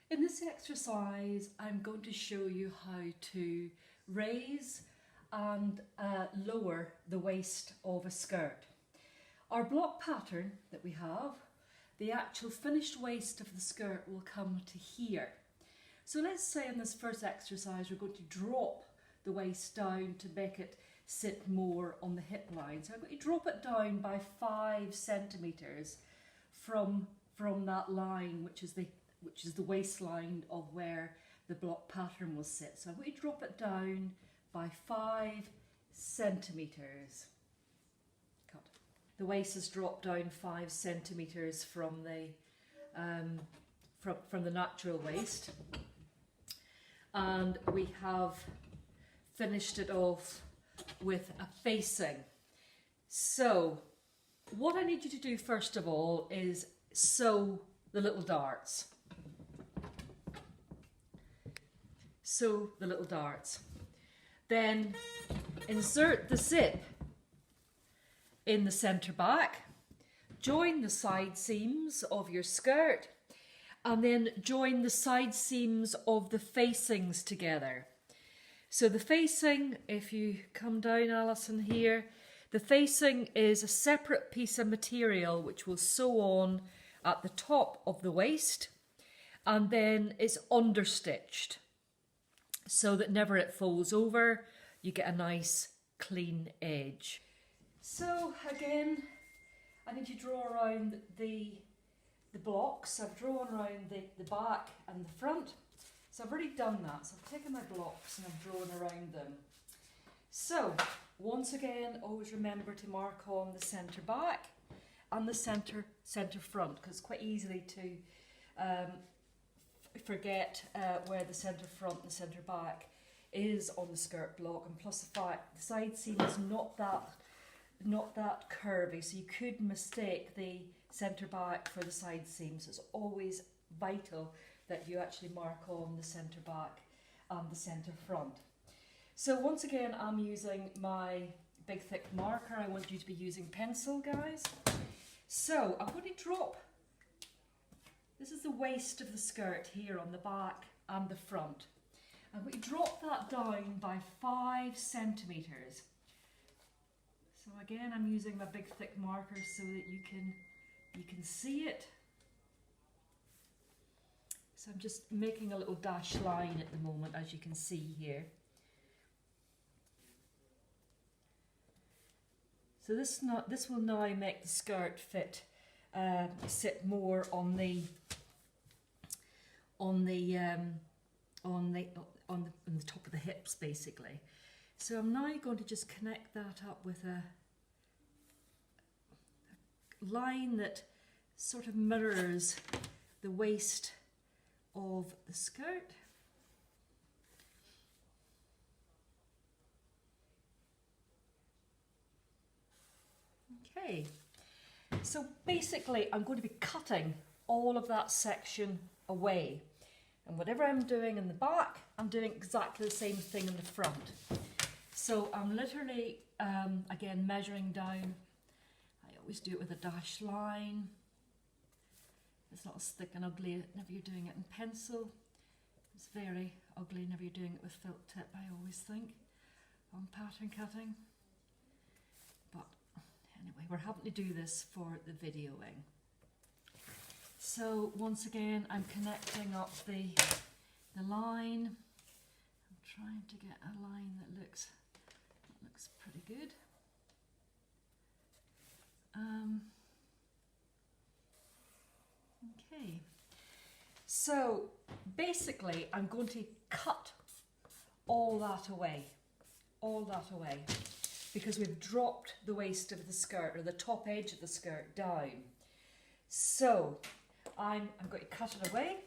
In this exercise, I'm going to show you how to raise and lower the waist of a skirt. Our block pattern that we have, the actual finished waist of the skirt will come to here. So let's say in this first exercise we're going to drop the waist down to make it sit more on the hip line. So I'm going to drop it down by 5 centimetres from that line, which is the waistline of where the block pattern will sit. So I'm going to drop it down by 5 centimetres. Cut. The waist has dropped down 5 centimetres from the natural waist, and we have finished it off with a facing. So what I need you to do first of all is sew the little darts. Sew the little darts. Then insert the zip in the centre back, join the side seams of your skirt, and then join the side seams of the facings together. So the facing, if you come down, Alison, here, the facing is a separate piece of material which will sew on at the top of the waist, and then it's understitched so that never it folds over, you get a nice clean edge. So again, I need to draw around the blocks. I've drawn around the back and the front. So I've already done that. So I've taken my blocks and I've drawn around them. So once again, always remember to mark on the centre back and the centre front, because it's quite easily to forget where the centre front and the centre back is on the skirt block. And plus the fact the side seam is not that curvy, so you could mistake the centre back for the side seam. So it's always vital that you actually mark on the centre back and the centre front. So once again, I'm using my big thick marker. I want you to be using pencil, guys. So I'm going to drop, this is the waist of the skirt here on the back and the front. I'm going to drop that down by 5 centimetres. So again, I'm using my big thick marker so that you can see it. So I'm just making a little dash line at the moment, as you can see here. So this will now make the skirt sit more on the top of the hips, basically. So I'm now going to just connect that up with a line that sort of mirrors the waist of the skirt. Okay, so basically I'm going to be cutting all of that section away, and whatever I'm doing in the back, I'm doing exactly the same thing in the front. So I'm literally again measuring down. I always do it with a dash line. It's not as thick and ugly whenever you're doing it in pencil. It's very ugly whenever you're doing it with felt tip, I always think, on pattern cutting. But anyway, we're having to do this for the videoing. So once again, I'm connecting up the line. I'm trying to get a line that looks pretty good. Okay, so basically I'm going to cut all that away, because we've dropped the waist of the skirt, or the top edge of the skirt, down. So I'm going to cut it away.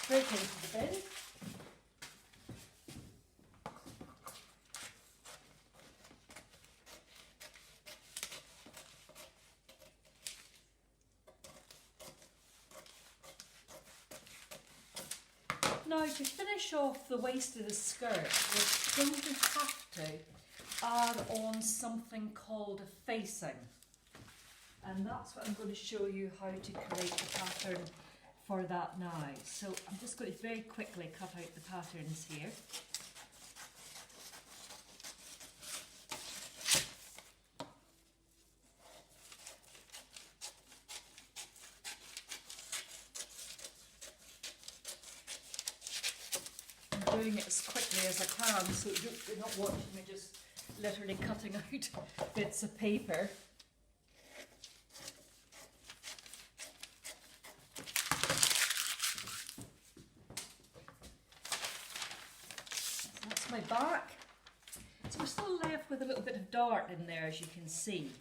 Straight into the bin. Now to finish off the waist of the skirt, we're going to have to add on something called a facing. And that's what I'm going to show you how to create the pattern for that now. So I'm just going to very quickly cut out the patterns here. I'm doing it as quickly as I can, so you're not watching me just literally cutting out bits of paper. That's my back. So we're still left with a little bit of dart in there, as you can see.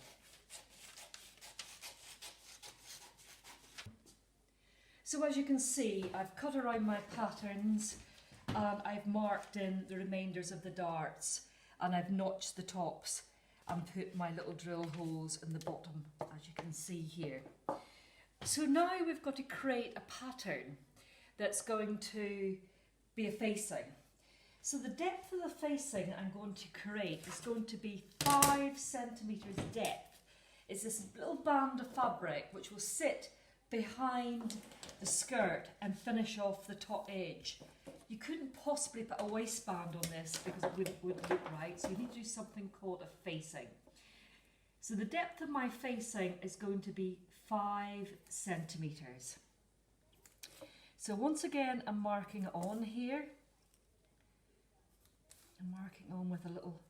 So as you can see, I've cut around my patterns and I've marked in the remainders of the darts, and I've notched the tops and put my little drill holes in the bottom, as you can see here. So now we've got to create a pattern that's going to be a facing. So the depth of the facing I'm going to create is going to be 5 centimetres depth. It's this little band of fabric which will sit behind the skirt and finish off the top edge. You couldn't possibly put a waistband on this because it wouldn't look right, so you need to do something called a facing. So the depth of my facing is going to be 5 centimetres. So once again, I'm marking on here. I'm marking on with a little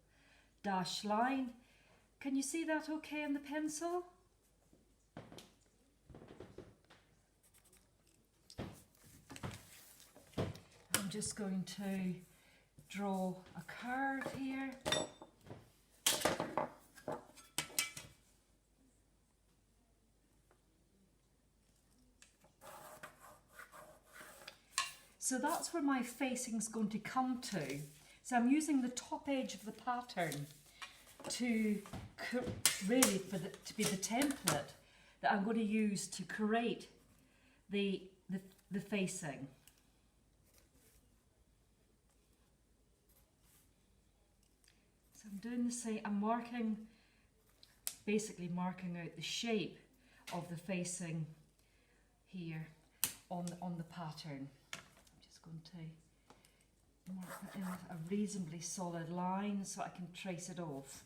dashed line. Can you see that okay in the pencil? I'm just going to draw a curve here. So that's where my facing is going to come to. So I'm using the top edge of the pattern to really to be the template that I'm going to use to create the facing. So I'm doing the same. I'm basically marking out the shape of the facing here on the pattern. I'm just going to mark that in with a reasonably solid line so I can trace it off.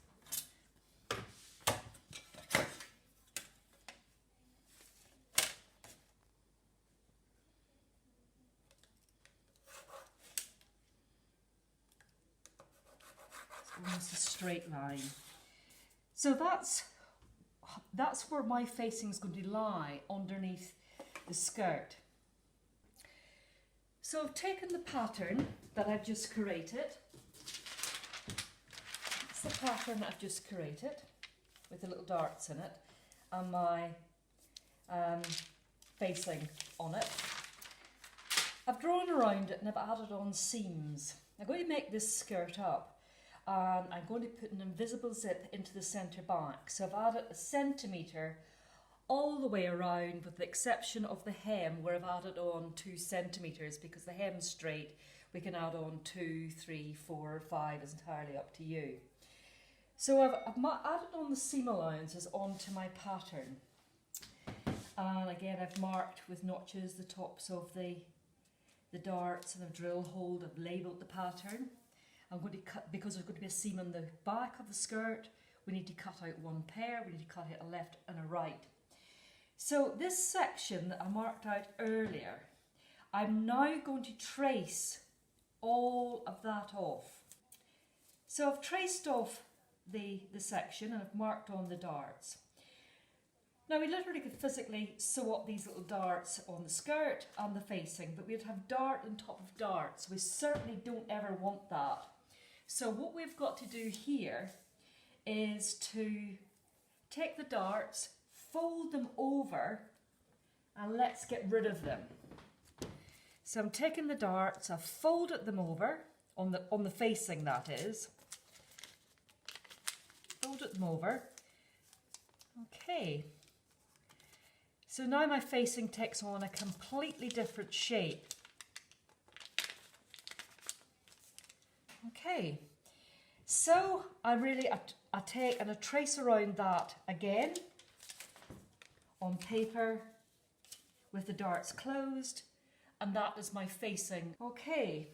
It's almost a straight line. So that's where my facing is going to lie underneath the skirt. So I've taken the pattern that I've just created. It's the pattern that I've just created with the little darts in it and my facing on it. I've drawn around it and I've added on seams. I'm going to make this skirt up and I'm going to put an invisible zip into the centre back. So I've added 1 centimetre all the way around, with the exception of the hem where I've added on 2 centimetres, because the hem's straight. We can add on 2, 3, 4, 5, is entirely up to you. So I've added on the seam allowances onto my pattern. And again, I've marked with notches the tops of the darts, and I've drill holed, I've labelled the pattern. I'm going to cut, because there's going to be a seam on the back of the skirt, we need to cut out 1 pair, we need to cut out a left and a right. So this section that I marked out earlier, I'm now going to trace all of that off. So I've traced off the section and I've marked on the darts. Now we literally could physically sew up these little darts on the skirt and the facing, but we'd have dart on top of dart, so we certainly don't ever want that. So what we've got to do here is to take the darts, fold them over, and let's get rid of them. So I'm taking the darts, I've folded them over, on the facing that is. Folded them over. Okay. So now my facing takes on a completely different shape. Okay, so I take and I trace around that again on paper with the darts closed, and that is my facing. Okay,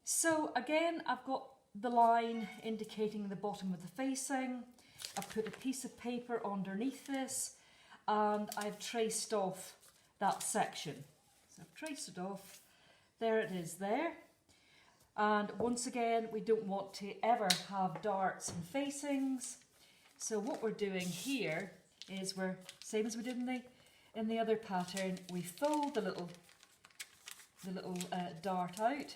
so again I've got the line indicating the bottom of the facing. I've put a piece of paper underneath this and I've traced off that section. So I've traced it off, there it is there. And once again, we don't want to ever have darts and facings. So what we're doing here is we're, same as we did in the other pattern, we fold the little dart out,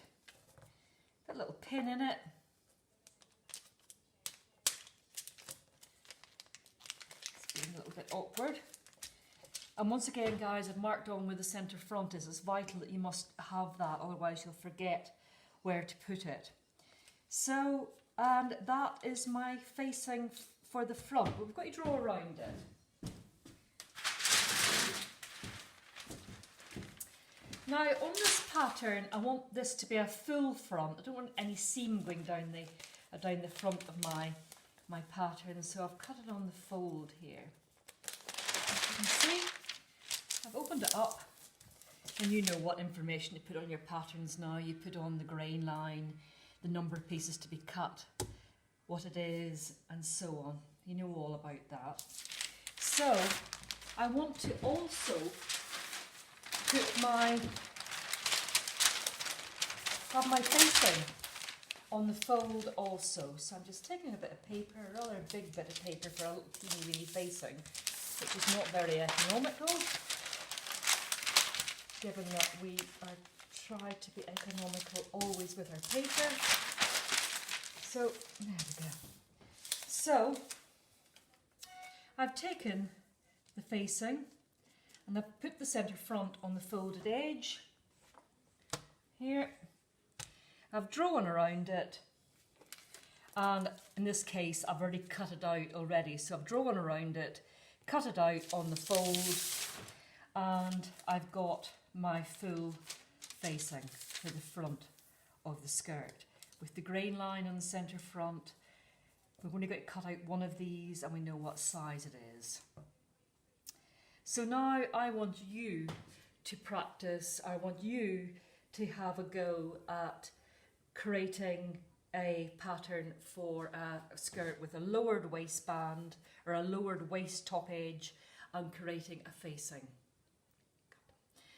put a little pin in it. It's being a little bit awkward. And once again, guys, I've marked on where the centre front is. It's vital that you must have that, otherwise you'll forget where to put it. So, and that is my facing for the front. But we've got to draw around it. Now, on this pattern, I want this to be a full front. I don't want any seam going down the front of my pattern. So I've cut it on the fold here. As you can see, I've opened it up. And you know what information to put on your patterns now. You put on the grain line, the number of pieces to be cut, what it is, and so on. You know all about that. So I want to also have my facing on the fold also. So I'm just taking a bit of paper, a rather big bit of paper for a little teeny weeny facing, which is not very economical, given that we try to be economical always with our paper. So, there we go. So, I've taken the facing and I've put the centre front on the folded edge. Here. I've drawn around it, and in this case I've already cut it out already. So I've drawn around it, cut it out on the fold, and I've got my full facing for the front of the skirt with the grain line on the centre front. We've only got to cut out one of these and we know what size it is. So now I want you to practice, I want you to have a go at creating a pattern for a skirt with a lowered waistband or a lowered waist top edge and creating a facing.